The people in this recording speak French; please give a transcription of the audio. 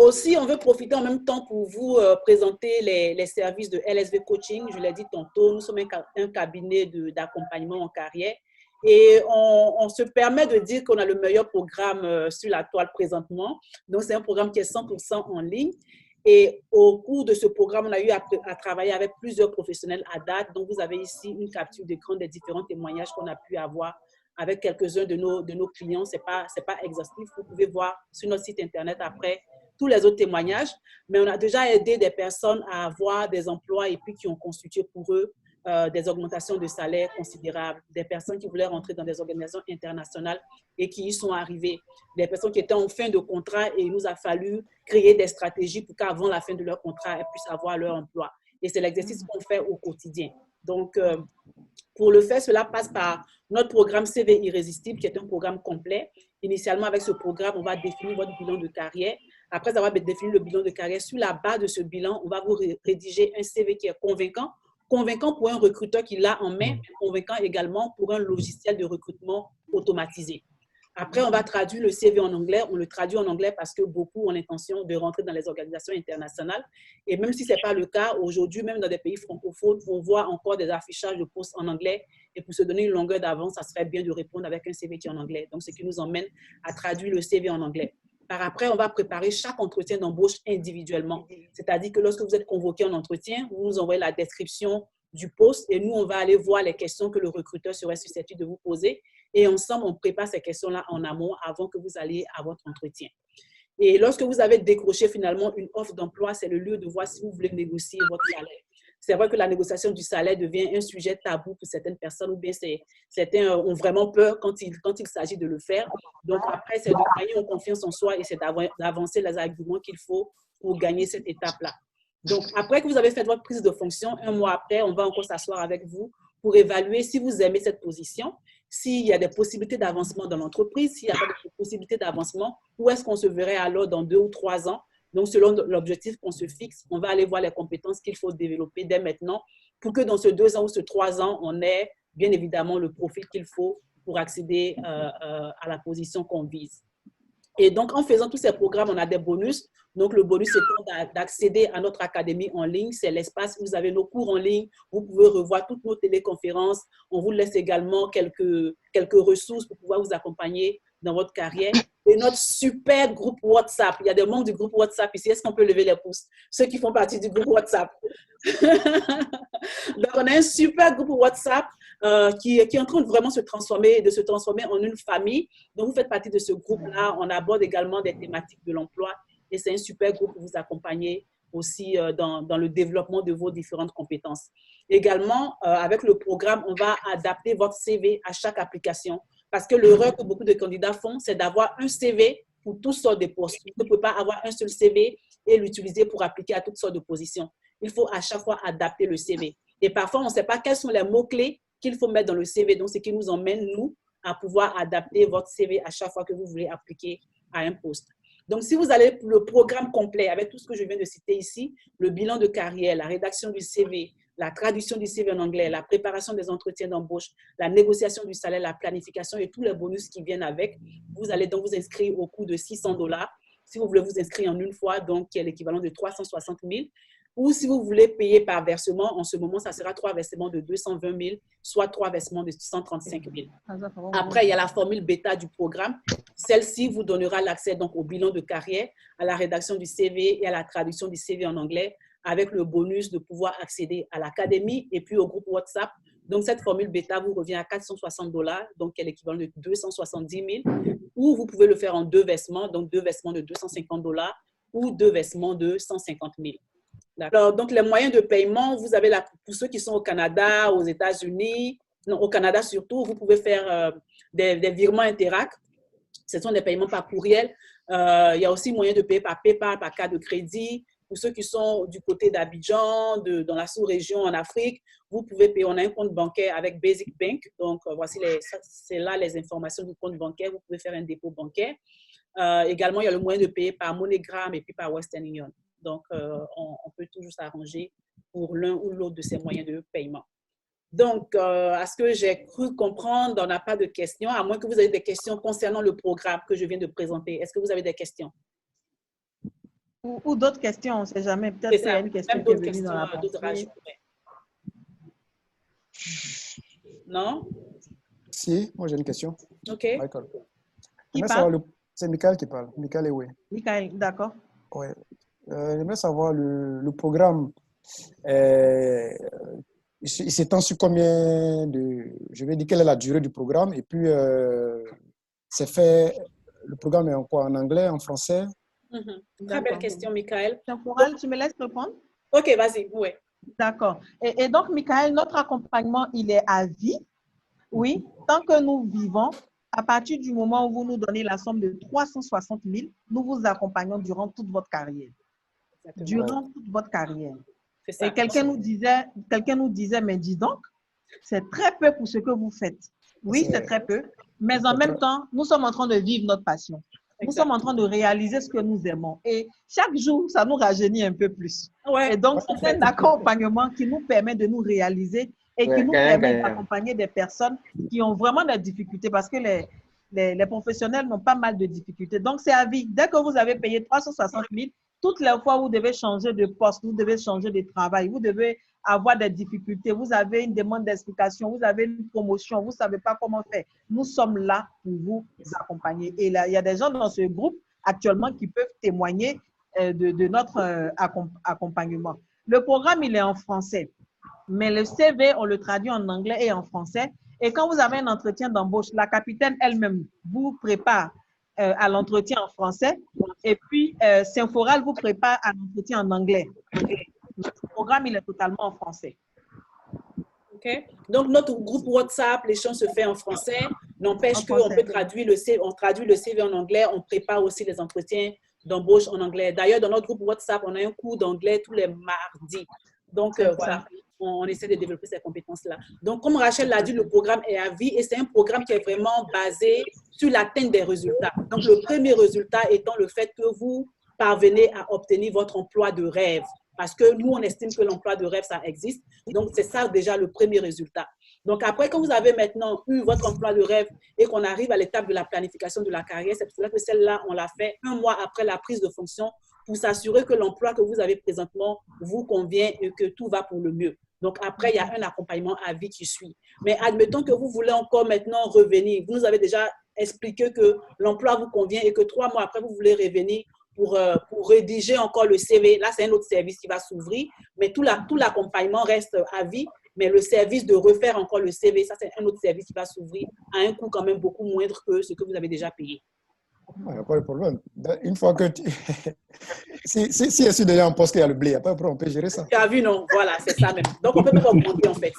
Aussi, on veut profiter en même temps pour vous présenter les services de LSV Coaching. Je l'ai dit tantôt, nous sommes un cabinet d'accompagnement en carrière et on se permet de dire qu'on a le meilleur programme sur la toile présentement. Donc, c'est un programme qui est 100% en ligne. Et au cours de ce programme, on a eu à travailler avec plusieurs professionnels à date. Donc, vous avez ici une capture d'écran des différents témoignages qu'on a pu avoir avec quelques-uns de nos clients. Ce n'est pas exhaustif. Vous pouvez voir sur notre site Internet après tous les autres témoignages, mais on a déjà aidé des personnes à avoir des emplois et puis qui ont constitué pour eux des augmentations de salaire considérables, des personnes qui voulaient rentrer dans des organisations internationales et qui y sont arrivées, des personnes qui étaient en fin de contrat et il nous a fallu créer des stratégies pour qu'avant la fin de leur contrat, elles puissent avoir leur emploi. Et c'est l'exercice qu'on fait au quotidien. Donc, pour le faire, cela passe par notre programme CV Irrésistible, qui est un programme complet. Initialement, avec ce programme, on va définir votre bilan de carrière. Après avoir défini le bilan de carrière, sur la base de ce bilan, on va vous rédiger un CV qui est convaincant. Convaincant pour un recruteur qui l'a en main, mais convaincant également pour un logiciel de recrutement automatisé. Après, on va traduire le CV en anglais. On le traduit en anglais parce que beaucoup ont l'intention de rentrer dans les organisations internationales. Et même si ce n'est pas le cas, aujourd'hui, même dans des pays francophones, on voit encore des affichages de postes en anglais. Et pour se donner une longueur d'avance, ça serait bien de répondre avec un CV qui est en anglais. Donc, ce qui nous emmène à traduire le CV en anglais. Par après, on va préparer chaque entretien d'embauche individuellement. C'est-à-dire que lorsque vous êtes convoqué en entretien, vous nous envoyez la description du poste et nous, on va aller voir les questions que le recruteur serait susceptible de vous poser. Et ensemble, on prépare ces questions-là en amont avant que vous alliez à votre entretien. Et lorsque vous avez décroché finalement une offre d'emploi, c'est le lieu de voir si vous voulez négocier votre salaire. C'est vrai que la négociation du salaire devient un sujet tabou pour certaines personnes ou bien certains ont vraiment peur quand il s'agit de le faire. Donc après, c'est de gagner en confiance en soi et c'est d'avancer les arguments qu'il faut pour gagner cette étape-là. Donc après que vous avez fait votre prise de fonction, un mois après, on va encore s'asseoir avec vous pour évaluer si vous aimez cette position, s'il y a des possibilités d'avancement dans l'entreprise, s'il n'y a pas de possibilités d'avancement, où est-ce qu'on se verrait alors dans 2 ou 3 ans. Donc, selon l'objectif qu'on se fixe, on va aller voir les compétences qu'il faut développer dès maintenant pour que dans ce 2 ans ou ce 3 ans, on ait bien évidemment le profil qu'il faut pour accéder à la position qu'on vise. Et donc, en faisant tous ces programmes, on a des bonus. Donc, le bonus étant d'accéder à notre académie en ligne. C'est l'espace où vous avez nos cours en ligne. Vous pouvez revoir toutes nos téléconférences. On vous laisse également quelques ressources pour pouvoir vous accompagner dans votre carrière. Et notre super groupe WhatsApp. Il y a des membres du groupe WhatsApp ici. Est-ce qu'on peut lever les pouces? Ceux qui font partie du groupe WhatsApp. Donc, on a un super groupe WhatsApp qui est en train de vraiment se transformer en une famille. Donc, vous faites partie de ce groupe-là. On aborde également des thématiques de l'emploi et c'est un super groupe pour vous accompagner aussi dans le développement de vos différentes compétences. Également, avec le programme, on va adapter votre CV à chaque application parce que l'erreur que beaucoup de candidats font, c'est d'avoir un CV pour toutes sortes de postes. Vous ne pouvez pas avoir un seul CV et l'utiliser pour appliquer à toutes sortes de positions. Il faut à chaque fois adapter le CV. Et parfois, on ne sait pas quels sont les mots-clés qu'il faut mettre dans le CV. Donc, ce qui nous emmène, nous, à pouvoir adapter votre CV à chaque fois que vous voulez appliquer à un poste. Donc, si vous allez pour le programme complet avec tout ce que je viens de citer ici, le bilan de carrière, la rédaction du CV, la traduction du CV en anglais, la préparation des entretiens d'embauche, la négociation du salaire, la planification et tous les bonus qui viennent avec, vous allez donc vous inscrire au coût de $600. Si vous voulez vous inscrire en une fois, donc qui est l'équivalent de 360 000. Ou si vous voulez payer par versement, en ce moment, ça sera 3 versements de 220 000, soit 3 versements de 135 000. Après, il y a la formule bêta du programme. Celle-ci vous donnera l'accès donc au bilan de carrière, à la rédaction du CV et à la traduction du CV en anglais, avec le bonus de pouvoir accéder à l'académie et puis au groupe WhatsApp. Donc, cette formule bêta vous revient à $460, donc qui est l'équivalent de 270 000, ou vous pouvez le faire en 2 versements, donc 2 versements de $250 ou 2 versements de 150 000. Alors, donc, les moyens de paiement, vous avez pour ceux qui sont au Canada, aux États-Unis, non, au Canada surtout, vous pouvez faire des virements Interac. Ce sont des paiements par courriel. Il y a aussi moyen de payer par PayPal, par carte de crédit. Pour ceux qui sont du côté d'Abidjan, dans la sous-région en Afrique, vous pouvez payer. On a un compte bancaire avec Basic Bank. Donc, voici c'est là les informations du compte bancaire. Vous pouvez faire un dépôt bancaire. Également, il y a le moyen de payer par MoneyGram et puis par Western Union. Donc, on peut toujours s'arranger pour l'un ou l'autre de ces moyens de paiement. Donc, à ce que j'ai cru comprendre, on n'a pas de questions, à moins que vous ayez des questions concernant le programme que je viens de présenter. Est-ce que vous avez des questions? Ou d'autres questions, on ne sait jamais. Peut-être qu'il y a une question même qui est d'autres venue dans la questions, d'autres pensée. Non? Si, moi j'ai une question. OK. Michael. Qui parle? C'est Michael qui parle. Michael Ewe. Michael, d'accord. Ouais. J'aimerais savoir le programme. Il s'étend sur combien de... Je vais dire quelle est la durée du programme. Et puis, c'est fait... Le programme est en quoi? En anglais, en français? Très belle question, Michael. Temporal, tu me laisses répondre? OK, vas-y. Oui. D'accord. Et donc, Michael, notre accompagnement, il est à vie. Oui, tant que nous vivons, à partir du moment où vous nous donnez la somme de 360 000, nous vous accompagnons durant toute votre carrière. Exactement. Durant toute votre carrière. Ça. Et quelqu'un nous disait, mais dis donc, c'est très peu pour ce que vous faites. Oui, c'est très peu, mais en même temps, nous sommes en train de vivre notre passion. Nous sommes en train de réaliser ce que nous aimons. Et chaque jour, ça nous rajeunit un peu plus. Ouais, et donc, c'est un accompagnement qui nous permet de nous réaliser et qui nous permet d'accompagner des personnes qui ont vraiment des difficultés parce que les professionnels n'ont pas mal de difficultés. Donc, c'est à vie. Dès que vous avez payé 360 000, toutes les fois où vous devez changer de poste, vous devez changer de travail, vous devez avoir des difficultés, vous avez une demande d'explication, vous avez une promotion, vous ne savez pas comment faire. Nous sommes là pour vous accompagner. Et là, il y a des gens dans ce groupe actuellement qui peuvent témoigner de notre accompagnement. Le programme, il est en français, mais le CV, on le traduit en anglais et en français. Et quand vous avez un entretien d'embauche, la capitaine elle-même vous prépare à l'entretien en français et puis Symphoral vous prépare à l'entretien en anglais. Le programme, il est totalement en français. OK. Donc, notre groupe WhatsApp, l'échange se fait en français. N'empêche qu'on peut traduire le CV, on traduit le CV en anglais, on prépare aussi les entretiens d'embauche en anglais. D'ailleurs, dans notre groupe WhatsApp, on a un cours d'anglais tous les mardis. Donc, voilà, on essaie de développer ces compétences-là. Donc, comme Rachel l'a dit, le programme est à vie et c'est un programme qui est vraiment basé sur l'atteinte des résultats. Donc, le premier résultat étant le fait que vous parvenez à obtenir votre emploi de rêve. Parce que nous, on estime que l'emploi de rêve, ça existe. Donc, c'est ça déjà le premier résultat. Donc, après, quand vous avez maintenant eu votre emploi de rêve et qu'on arrive à l'étape de la planification de la carrière, c'est pour cela que celle-là, on l'a fait un mois après la prise de fonction pour s'assurer que l'emploi que vous avez présentement vous convient et que tout va pour le mieux. Donc, après, il y a un accompagnement à vie qui suit. Mais admettons que vous voulez encore maintenant revenir. Vous nous avez déjà expliqué que l'emploi vous convient et que 3 mois après, vous voulez revenir pour rédiger encore le CV. Là, c'est un autre service qui va s'ouvrir, mais tout l'accompagnement reste à vie. Mais le service de refaire encore le CV, ça, c'est un autre service qui va s'ouvrir à un coût quand même beaucoup moindre que ce que vous avez déjà payé. Il n'y a pas de problème. Une fois que si je suis déjà en poste, il y a le blé, il n'y a pas de problème, on peut gérer ça. Tu as vu, non? Voilà, c'est ça même. Donc, on peut même augmenter en fait.